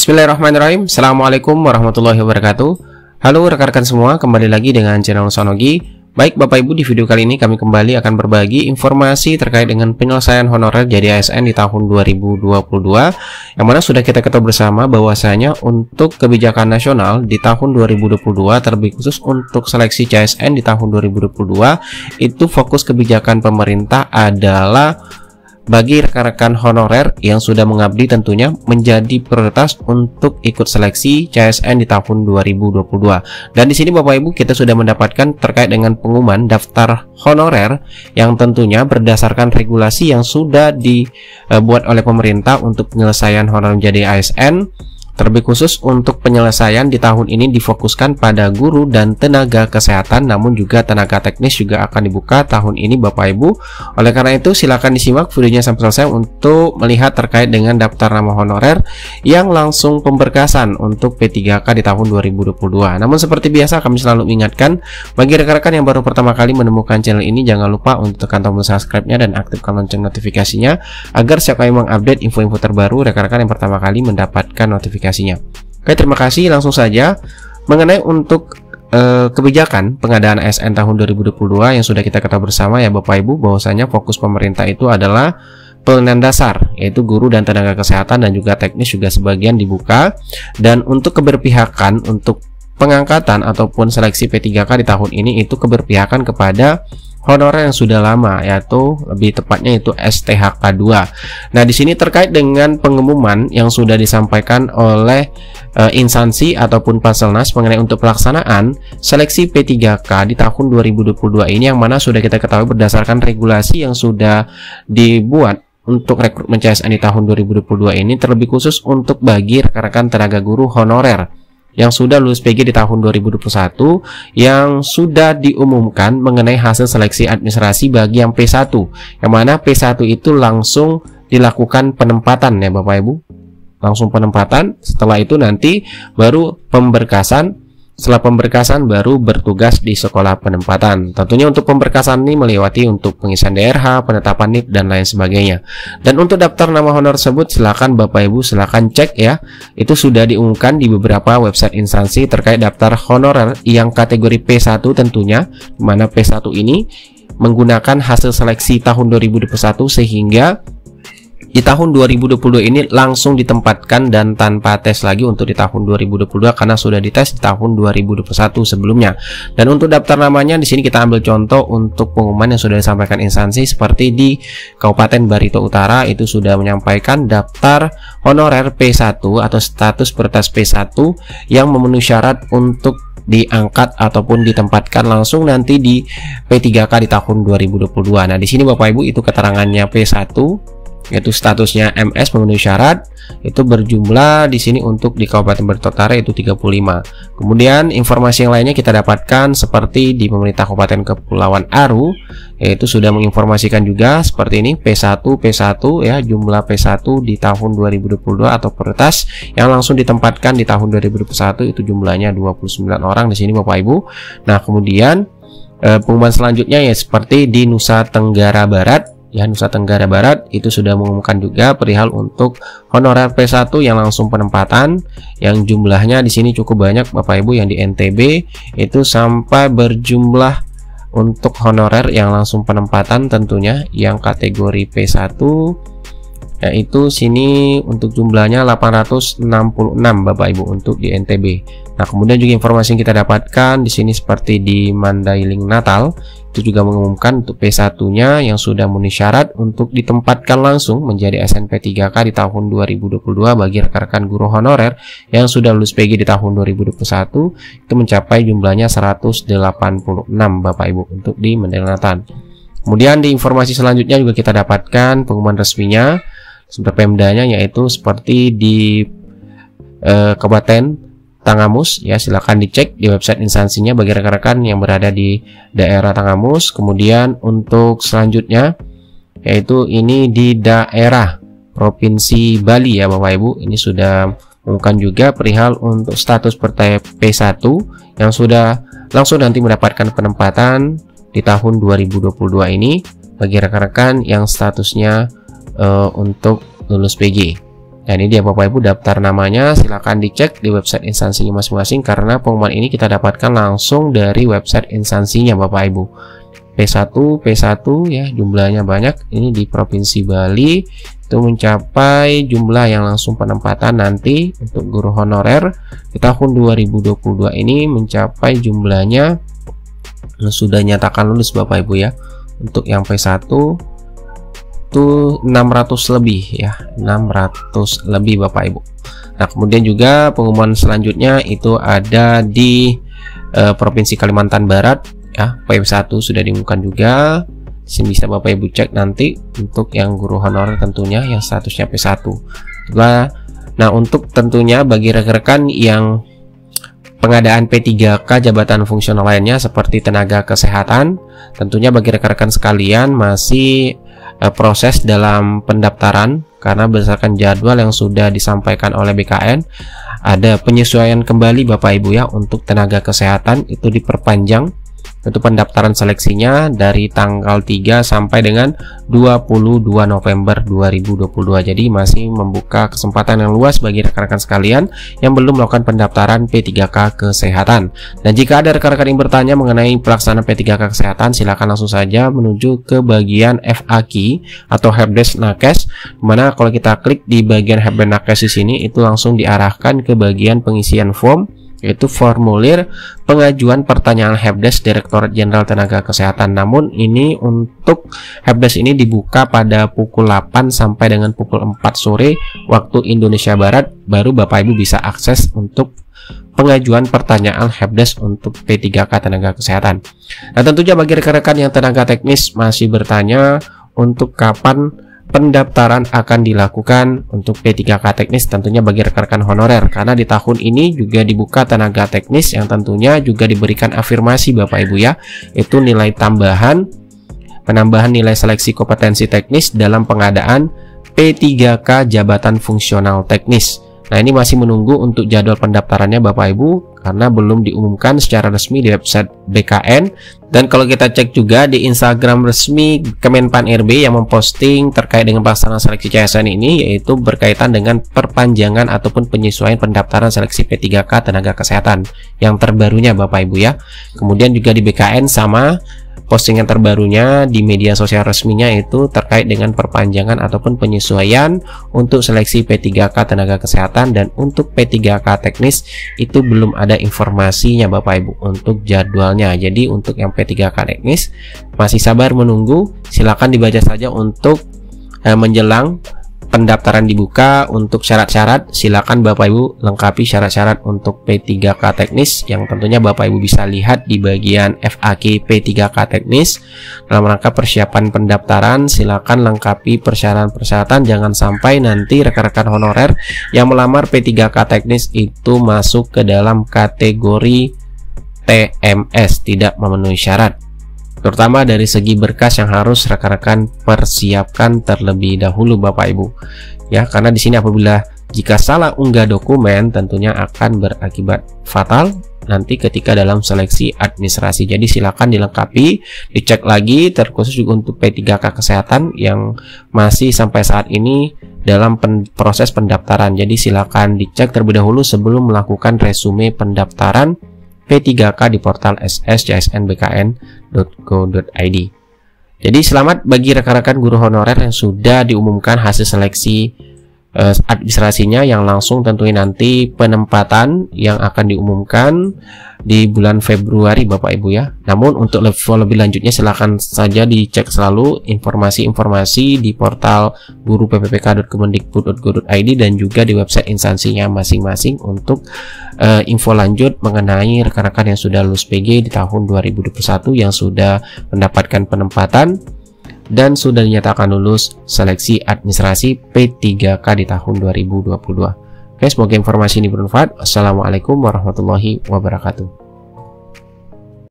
Bismillahirrahmanirrahim. Assalamualaikum warahmatullahi wabarakatuh. Halo rekan-rekan semua, kembali lagi dengan channel Sonogi. Baik Bapak Ibu, di video kali ini kami kembali akan berbagi informasi terkait dengan penyelesaian honorer jadi ASN di tahun 2022, yang mana sudah kita ketahui bersama bahwasanya untuk kebijakan nasional di tahun 2022, terlebih khusus untuk seleksi CSN di tahun 2022, itu fokus kebijakan pemerintah adalah bagi rekan-rekan honorer yang sudah mengabdi tentunya menjadi prioritas untuk ikut seleksi CSN di tahun 2022. Dan di sini Bapak Ibu kita sudah mendapatkan terkait dengan pengumuman daftar honorer yang tentunya berdasarkan regulasi yang sudah dibuat oleh pemerintah untuk penyelesaian honorer menjadi ASN. Terlebih khusus untuk penyelesaian di tahun ini difokuskan pada guru dan tenaga kesehatan, namun juga tenaga teknis juga akan dibuka tahun ini Bapak Ibu. Oleh karena itu silakan disimak videonya sampai selesai untuk melihat terkait dengan daftar nama honorer yang langsung pemberkasan untuk P3K di tahun 2022. Namun seperti biasa kami selalu mengingatkan bagi rekan-rekan yang baru pertama kali menemukan channel ini, jangan lupa untuk tekan tombol subscribe-nya dan aktifkan lonceng notifikasinya agar setiap kali mengupdate info-info terbaru rekan-rekan yang pertama kali mendapatkan notifikasinya. Oke, terima kasih. Langsung saja mengenai untuk kebijakan pengadaan ASN tahun 2022 yang sudah kita ketahui bersama ya Bapak Ibu, bahwasanya fokus pemerintah itu adalah pelayanan dasar, yaitu guru dan tenaga kesehatan dan juga teknis juga sebagian dibuka. Dan untuk keberpihakan untuk pengangkatan ataupun seleksi P3K di tahun ini itu keberpihakan kepada honorer yang sudah lama, yaitu lebih tepatnya itu STHK 2. Nah, di sini terkait dengan pengumuman yang sudah disampaikan oleh instansi ataupun Paselnas mengenai untuk pelaksanaan seleksi P3K di tahun 2022 ini, yang mana sudah kita ketahui berdasarkan regulasi yang sudah dibuat untuk rekrutmen CSN di tahun 2022 ini, terlebih khusus untuk bagi rekan-rekan tenaga guru honorer yang sudah lulus PG di tahun 2021 yang sudah diumumkan mengenai hasil seleksi administrasi bagi yang P1, yang mana P1 itu langsung dilakukan penempatan ya Bapak Ibu, langsung penempatan. Setelah itu nanti baru pemberkasan. Setelah pemberkasan baru bertugas di sekolah penempatan. Tentunya untuk pemberkasan ini melewati untuk pengisian DRH, penetapan NIP dan lain sebagainya. Dan untuk daftar nama honor tersebut silakan Bapak Ibu silakan cek ya. Itu sudah diumumkan di beberapa website instansi terkait daftar honorer yang kategori P1 tentunya, di mana P1 ini menggunakan hasil seleksi tahun 2021 sehingga di tahun 2022 ini langsung ditempatkan dan tanpa tes lagi untuk di tahun 2022 karena sudah dites di tahun 2021 sebelumnya. Dan untuk daftar namanya di sini kita ambil contoh untuk pengumuman yang sudah disampaikan instansi seperti di Kabupaten Barito Utara itu sudah menyampaikan daftar honorer P1 atau status prioritas P1 yang memenuhi syarat untuk diangkat ataupun ditempatkan langsung nanti di P3K di tahun 2022. Nah, di sini Bapak Ibu itu keterangannya P1 yaitu statusnya MS memenuhi syarat, itu berjumlah di sini untuk di Kabupaten Barito Utara itu 35. Kemudian informasi yang lainnya kita dapatkan seperti di pemerintah Kabupaten Kepulauan Aru, yaitu sudah menginformasikan juga seperti ini P1 ya, jumlah P1 di tahun 2022 atau prioritas yang langsung ditempatkan di tahun 2021 itu jumlahnya 29 orang di sini Bapak Ibu. Nah, kemudian pengumuman selanjutnya ya seperti di Nusa Tenggara Barat. Ya, Nusa Tenggara Barat itu sudah mengumumkan juga perihal untuk honorer P1 yang langsung penempatan yang jumlahnya di sini cukup banyak Bapak Ibu. Yang di NTB itu sampai berjumlah untuk honorer yang langsung penempatan tentunya yang kategori P1 yaitu sini untuk jumlahnya 866 Bapak Ibu untuk di NTB. Nah, kemudian juga informasi yang kita dapatkan di sini seperti di Mandailing Natal itu juga mengumumkan untuk P1-nya yang sudah memenuhi syarat untuk ditempatkan langsung menjadi SNP 3K di tahun 2022 bagi rekan-rekan guru honorer yang sudah lulus PG di tahun 2021 itu mencapai jumlahnya 186 Bapak Ibu untuk di Mandailing Natal. Kemudian di informasi selanjutnya juga kita dapatkan pengumuman resminya sebenarnya Pemdanya, yaitu seperti di Kabupaten Tangamus ya, silakan dicek di website instansinya bagi rekan-rekan yang berada di daerah Tangamus. Kemudian untuk selanjutnya yaitu ini di daerah Provinsi Bali ya Bapak Ibu, ini sudah mengumumkan juga perihal untuk status partai P1 yang sudah langsung nanti mendapatkan penempatan di tahun 2022 ini bagi rekan-rekan yang statusnya untuk lulus PG. Nah, ini dia Bapak Ibu daftar namanya, silakan dicek di website instansinya masing-masing karena pengumuman ini kita dapatkan langsung dari website instansinya Bapak Ibu. P1 ya, jumlahnya banyak. Ini di Provinsi Bali itu mencapai jumlah yang langsung penempatan nanti untuk guru honorer di tahun 2022 ini mencapai jumlahnya sudah nyatakan lulus Bapak Ibu ya. Untuk yang P1 itu 600 lebih ya, 600 lebih Bapak Ibu. Nah, kemudian juga pengumuman selanjutnya itu ada di Provinsi Kalimantan Barat ya, P1 sudah diumumkan juga. Sini bisa Bapak Ibu cek nanti untuk yang guru honorer tentunya yang statusnya P1. Nah, untuk tentunya bagi rekan-rekan yang pengadaan P3K jabatan fungsional lainnya seperti tenaga kesehatan, tentunya bagi rekan-rekan sekalian masih proses dalam pendaftaran karena berdasarkan jadwal yang sudah disampaikan oleh BKN ada penyesuaian kembali Bapak Ibu ya. Untuk tenaga kesehatan itu diperpanjang untuk pendaftaran seleksinya dari tanggal 3 sampai dengan 22 November 2022. Jadi masih membuka kesempatan yang luas bagi rekan-rekan sekalian yang belum melakukan pendaftaran P3K kesehatan. Dan jika ada rekan-rekan yang bertanya mengenai pelaksanaan P3K kesehatan, silakan langsung saja menuju ke bagian FAQ atau Helpdesk Nakes, dimana kalau kita klik di bagian Helpdesk Nakes di sini itu langsung diarahkan ke bagian pengisian form, yaitu formulir pengajuan pertanyaan Helpdesk Direktorat Jenderal Tenaga Kesehatan. Namun ini untuk Helpdesk ini dibuka pada pukul 8 sampai dengan pukul 4 sore waktu Indonesia Barat, baru Bapak Ibu bisa akses untuk pengajuan pertanyaan Helpdesk untuk P3K Tenaga Kesehatan. Nah, tentunya bagi rekan-rekan yang tenaga teknis masih bertanya untuk kapan pendaftaran akan dilakukan untuk P3K teknis, tentunya bagi rekan-rekan honorer, karena di tahun ini juga dibuka tenaga teknis yang tentunya juga diberikan afirmasi Bapak Ibu ya, itu nilai tambahan, penambahan nilai seleksi kompetensi teknis dalam pengadaan P3K jabatan fungsional teknis. Nah, ini masih menunggu untuk jadwal pendaftarannya Bapak Ibu karena belum diumumkan secara resmi di website BKN. Dan kalau kita cek juga di Instagram resmi Kemenpan RB yang memposting terkait dengan pelaksanaan seleksi CSN ini, yaitu berkaitan dengan perpanjangan ataupun penyesuaian pendaftaran seleksi P3K tenaga kesehatan yang terbarunya Bapak Ibu ya. Kemudian juga di BKN sama postingan terbarunya di media sosial resminya itu terkait dengan perpanjangan ataupun penyesuaian untuk seleksi P3K tenaga kesehatan. Dan untuk P3K teknis itu belum ada informasinya Bapak Ibu untuk jadwalnya. Jadi untuk yang P3K teknis masih sabar menunggu, silakan dibaca saja untuk menjelang pendaftaran dibuka. Untuk syarat-syarat silakan Bapak Ibu lengkapi syarat-syarat untuk P3K teknis yang tentunya Bapak Ibu bisa lihat di bagian FAQ P3K teknis. Dalam rangka persiapan pendaftaran silakan lengkapi persyaratan-persyaratan, jangan sampai nanti rekan-rekan honorer yang melamar P3K teknis itu masuk ke dalam kategori TMS, tidak memenuhi syarat, terutama dari segi berkas yang harus rekan-rekan persiapkan terlebih dahulu Bapak Ibu ya, karena di sini apabila jika salah unggah dokumen tentunya akan berakibat fatal nanti ketika dalam seleksi administrasi. Jadi silakan dilengkapi, dicek lagi, terkhusus juga untuk P3K kesehatan yang masih sampai saat ini dalam proses pendaftaran. Jadi silakan dicek terlebih dahulu sebelum melakukan resume pendaftaran P3K di portal sscsnbkn.go.id. Jadi selamat bagi rekan-rekan guru honorer yang sudah diumumkan hasil seleksi administrasinya yang langsung tentunya nanti penempatan yang akan diumumkan di bulan Februari Bapak Ibu ya. Namun untuk lebih lanjutnya silahkan saja dicek selalu informasi-informasi di portal guru.ppk.kemendikbud.go.id dan juga di website instansinya masing-masing untuk info lanjut mengenai rekan-rekan yang sudah lulus PG di tahun 2021 yang sudah mendapatkan penempatan dan sudah dinyatakan lulus seleksi administrasi P3K di tahun 2022. Oke, semoga informasi ini bermanfaat. Assalamualaikum warahmatullahi wabarakatuh.